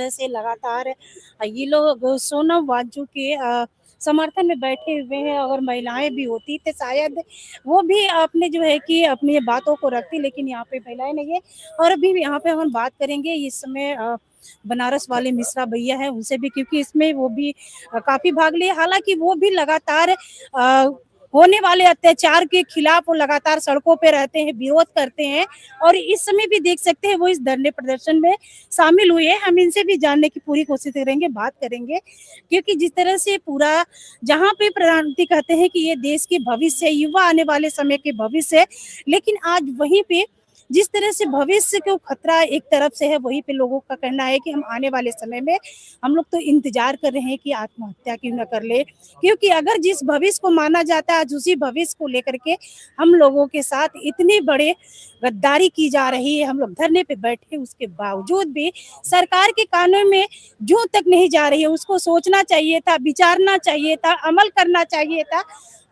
से लगातार ये लोग सोनम वांगचुक के समर्थन में बैठे हुए हैं। अगर महिलाएं भी होती तो शायद वो भी अपने जो है कि अपनी बातों को रखती, लेकिन यहाँ पे महिलाएं नहीं है। और अभी भी यहाँ पे हम बात करेंगे इस समय बनारस वाले मिश्रा भैया है उनसे भी, क्योंकि इसमें वो भी काफी भाग लिए। हालांकि वो भी लगातार होने वाले अत्याचार के खिलाफ वो लगातार सड़कों पे रहते हैं, विरोध करते हैं। और इस समय भी देख सकते हैं वो इस धरने प्रदर्शन में शामिल हुए हैं। हम इनसे भी जानने की पूरी कोशिश करेंगे, बात करेंगे, क्योंकि जिस तरह से पूरा जहाँ पे प्रधानमंत्री कहते हैं कि ये देश के भविष्य है, युवा आने वाले समय के भविष्य है, लेकिन आज वहीं पे जिस तरह से भविष्य को खतरा एक तरफ से है, वहीं पे लोगों का कहना है कि हम आने वाले समय में हम लोग तो इंतजार कर रहे हैं कि आत्महत्या क्यों न कर ले, क्योंकि अगर जिस भविष्य को माना जाता है आज उसी भविष्य को लेकर के हम लोगों के साथ इतनी बड़े गद्दारी की जा रही है। हम लोग धरने पे बैठे, उसके बावजूद भी सरकार के कानून में जूं तक नहीं जा रही है। उसको सोचना चाहिए था, विचारना चाहिए था, अमल करना चाहिए था,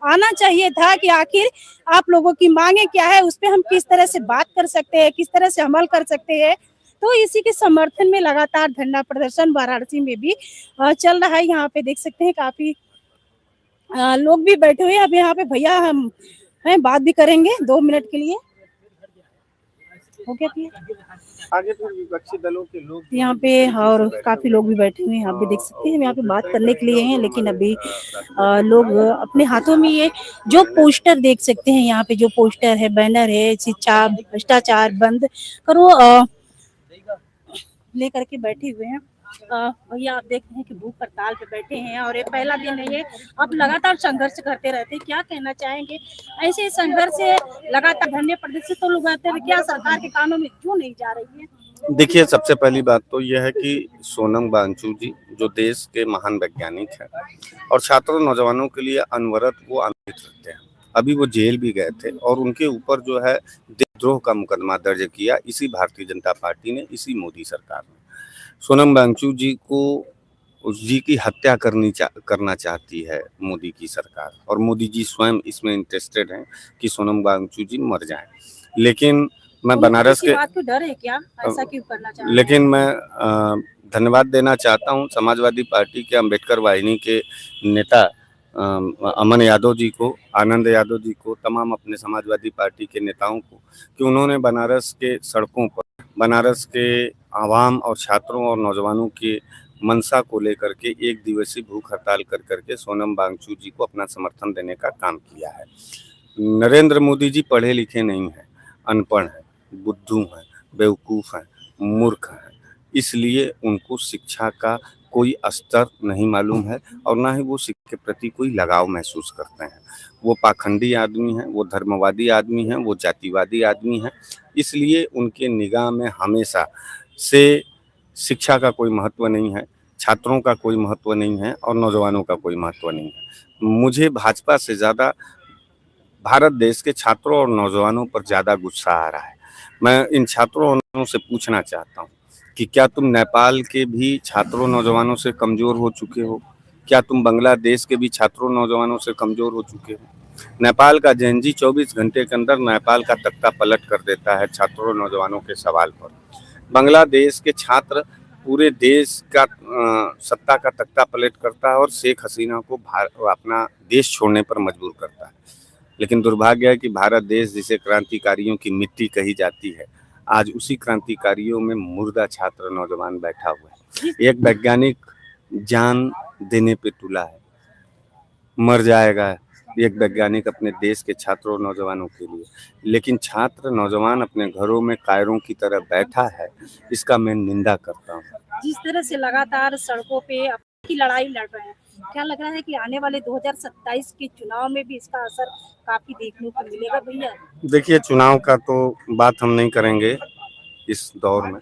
आना चाहिए था कि आखिर आप लोगों की मांगे क्या है, उस पर हम किस तरह से बात कर सकते हैं, किस तरह से अमल कर सकते हैं। तो इसी के समर्थन में लगातार धरना प्रदर्शन वाराणसी में भी चल रहा है। यहाँ पे देख सकते हैं काफी लोग भी बैठे हुए हैं। अब यहाँ पे भैया हम हैं, बात भी करेंगे 2 मिनट के लिए। हो गया आगे फिर विपक्षी दलों के लोग यहाँ पे, और काफी लोग भी बैठे हुए हैं, आप भी देख सकते हैं। यहाँ पे बात करने के लिए हैं, लेकिन अभी लोग अपने हाथों में ये जो पोस्टर देख सकते हैं, यहाँ पे जो पोस्टर है, बैनर है, शिक्षा भ्रष्टाचार बंद करो लेकर के बैठे हुए हैं। भैया आप देख रहे हैं कि भूख हड़ताल पे बैठे हैं और ये पहला दिन नहीं है, आप लगातार संघर्ष करते रहते हैं। क्या कहना चाहेंगे, ऐसे संघर्ष से लगातार धरने प्रदर्शन तो लोग आते हैं, क्या सरकार के कानों में क्यों नहीं जा रही है? देखिए, सबसे पहली बात तो यह है कि सोनम वांगचुक जी जो देश के महान वैज्ञानिक हैं और छात्रों नौजवानों के लिए अनवरत वो आंदोलित रहते हैं। अभी वो जेल भी गए थे और उनके ऊपर जो है देशद्रोह का मुकदमा दर्ज किया इसी भारतीय जनता पार्टी ने, इसी मोदी सरकार ने। सोनम वांगचुक जी की हत्या करना चाहती है मोदी की सरकार, और मोदी जी स्वयं इसमें इंटरेस्टेड हैं कि सोनम वांगचुक जी मर जाएं। लेकिन मैं बनारस के बात को डर है क्या, ऐसा क्यों करना चाहते हैं? लेकिन मैं धन्यवाद देना चाहता हूं समाजवादी पार्टी के अम्बेडकर वाहिनी के नेता अमन यादव जी को, आनंद यादव जी को, तमाम अपने समाजवादी पार्टी के नेताओं को, कि उन्होंने बनारस के सड़कों पर बनारस के आवाम और छात्रों और नौजवानों के मंशा को लेकर के एक दिवसीय भूख हड़ताल कर करके सोनम वांगचुक जी को अपना समर्थन देने का काम किया है। नरेंद्र मोदी जी पढ़े लिखे नहीं हैं, अनपढ़ हैं, बुद्धू हैं, बेवकूफ़ हैं, मूर्ख हैं, इसलिए उनको शिक्षा का कोई स्तर नहीं मालूम है और ना ही वो शिक्षा के प्रति कोई लगाव महसूस करते हैं। वो पाखंडी आदमी हैं, वो धर्मवादी आदमी हैं, वो जातिवादी आदमी हैं, इसलिए उनके निगाह में हमेशा से शिक्षा का कोई महत्व नहीं है, छात्रों का कोई महत्व नहीं है और नौजवानों का कोई महत्व नहीं है। मुझे भाजपा से ज़्यादा भारत देश के छात्रों और नौजवानों पर ज़्यादा गुस्सा आ रहा है। मैं इन छात्रों और नौजवानों से पूछना चाहता हूँ कि क्या तुम नेपाल के भी छात्रों नौजवानों से कमज़ोर हो चुके हो? क्या तुम बांग्लादेश के भी छात्रों नौजवानों से कमज़ोर हो चुके हो? नेपाल का जेनजी 24 घंटे के अंदर नेपाल का तख्ता पलट कर देता है छात्रों नौजवानों के सवाल पर। बांग्लादेश के छात्र पूरे देश का सत्ता का तख्ता पलट करता है और शेख हसीना को अपना देश छोड़ने पर मजबूर करता है। लेकिन दुर्भाग्य है कि भारत देश जिसे क्रांतिकारियों की मिट्टी कही जाती है, आज उसी क्रांतिकारियों में मुर्दा छात्र नौजवान बैठा हुआ है। एक वैज्ञानिक जान देने पे तुला है, मर जाएगा एक वैज्ञानिक अपने देश के छात्रों और नौजवानों के लिए, लेकिन छात्र नौजवान अपने घरों में कायरों की तरह बैठा है, इसका मैं निंदा करता हूँ। जिस तरह से लगातार सड़कों पे की लड़ाई लड़ रहे हैं, क्या लग रहा है कि आने वाले 2027 के चुनाव में भी इसका असर काफी देखने को मिलेगा भैया? देखिए, चुनाव का तो बात हम नहीं करेंगे इस दौर में।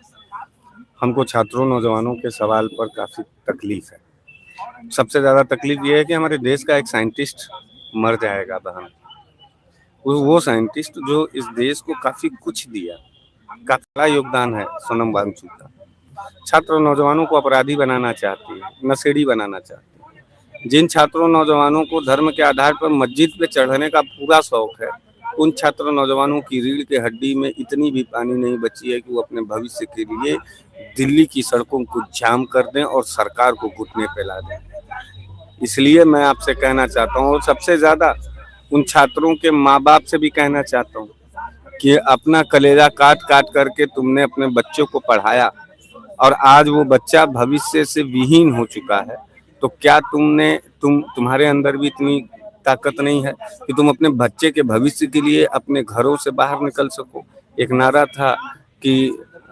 हमको छात्रों नौजवानों के सवाल पर काफ़ी तकलीफ है। सबसे ज़्यादा तकलीफ ये है कि हमारे देश का एक साइंटिस्ट मर जाएगा बहन। वो साइंटिस्ट जो इस देश को काफ़ी कुछ दिया, काफ़ी योगदान है सोनम वांगचुक का। छात्र नौजवानों को अपराधी बनाना चाहती है, नशेड़ी बनाना चाहती है। जिन छात्रों नौजवानों को धर्म के आधार पर मस्जिद पे चढ़ने का पूरा शौक है, उन छात्र नौजवानों की रीढ़ के हड्डी में इतनी भी पानी नहीं बची है कि वो अपने भविष्य के लिए दिल्ली की सड़कों को जाम कर दें और सरकार को घुटने पे ला दें। इसलिए मैं आपसे कहना चाहता हूँ, और सबसे ज़्यादा उन छात्रों के माँ-बाप से भी कहना चाहता हूँ कि अपना कलेजा काट-काट करके तुमने अपने बच्चों को पढ़ाया और आज वो बच्चा भविष्य से विहीन हो चुका है, तो क्या तुम्हारे अंदर भी इतनी ताकत नहीं है कि तुम अपने बच्चे के भविष्य के लिए अपने घरों से बाहर निकल सको? एक नारा था कि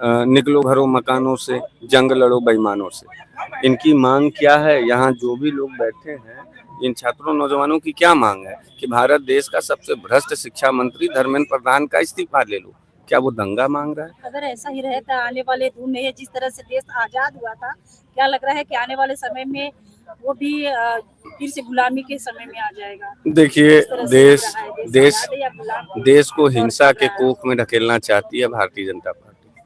निकलो घरों मकानों से, जंग लड़ो बेईमानों से। इनकी मांग क्या है? यहाँ जो भी लोग बैठे हैं, इन छात्रों नौजवानों की क्या मांग है कि भारत देश का सबसे भ्रष्ट शिक्षा मंत्री धर्मेंद्र प्रधान का इस्तीफा ले लो। क्या वो दंगा मांग रहा है? अगर ऐसा ही रहता आने वाले दिन में, जिस तरह से देश आजाद हुआ था, क्या लग रहा है कि आने वाले समय में वो भी फिर से गुलामी के समय में आ जाएगा? देखिए, जिस तरह से लग देश रहा है देश आजाद है या गुलाम के देश को तौर हिंसा पर के रहा है। कोख में ढकेलना चाहती है भारतीय जनता पार्टी,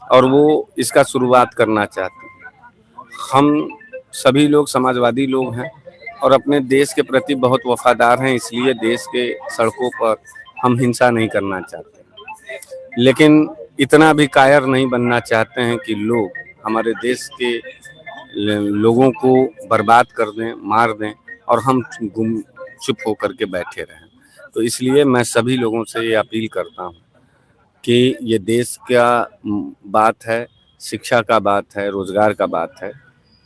और वो इसका शुरुआत करना चाहती है। हम सभी लोग समाजवादी लोग हैं और अपने देश के प्रति बहुत वफादार हैं, इसलिए देश के सड़कों पर हम हिंसा नहीं करना चाहते। लेकिन इतना भी कायर नहीं बनना चाहते हैं कि लोग हमारे देश के लोगों को बर्बाद कर दें, मार दें और हम चुप होकर के बैठे रहें। तो इसलिए मैं सभी लोगों से ये अपील करता हूँ कि ये देश का बात है, शिक्षा का बात है, रोजगार का बात है।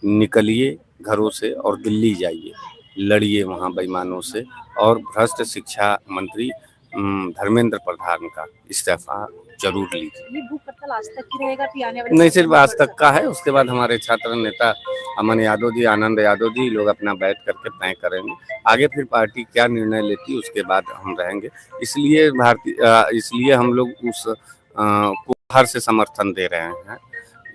निकलिए घरों से और दिल्ली जाइए, लड़िए वहाँ बेईमानों से और भ्रष्ट शिक्षा मंत्री धर्मेंद्र प्रधान का इस्तीफा जरूर लीजिए। ये भूख हड़ताल आज तक ही रहेगा कि आने वाले नहीं समय सिर्फ में आज बढ़ तक का सकता है, उसके बाद हमारे छात्र नेता अमन यादव जी, आनंद यादव जी लोग अपना बैठ करके तय करेंगे। आगे फिर पार्टी क्या निर्णय लेती है उसके बाद हम रहेंगे। इसलिए हम लोग को बाहर से समर्थन दे रहे हैं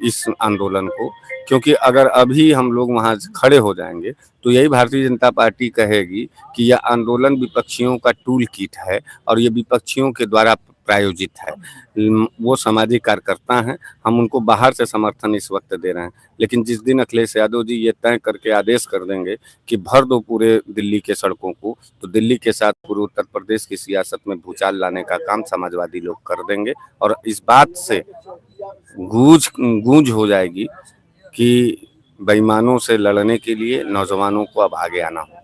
इस आंदोलन को, क्योंकि अगर अभी हम लोग वहाँ खड़े हो जाएंगे तो यही भारतीय जनता पार्टी कहेगी कि यह आंदोलन विपक्षियों का टूल किट है और ये विपक्षियों के द्वारा प्रायोजित है। वो सामाजिक कार्यकर्ता हैं, हम उनको बाहर से समर्थन इस वक्त दे रहे हैं। लेकिन जिस दिन अखिलेश यादव जी ये तय करके आदेश कर देंगे कि भर दो पूरे दिल्ली के सड़कों को, तो दिल्ली के साथ पूरे उत्तर प्रदेश की सियासत में भूचाल लाने का काम समाजवादी लोग कर देंगे और इस बात से गूंज हो जाएगी कि बेईमानों से लड़ने के लिए नौजवानों को अब आगे आना होगा।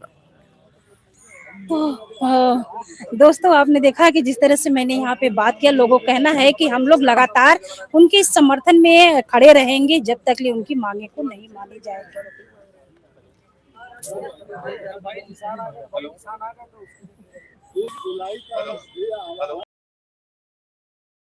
तो दोस्तों, आपने देखा कि जिस तरह से मैंने यहाँ पे बात किया, लोगों का कहना है कि हम लोग लगातार उनके समर्थन में खड़े रहेंगे जब तक ले उनकी मांगे को नहीं मानी जाएगी।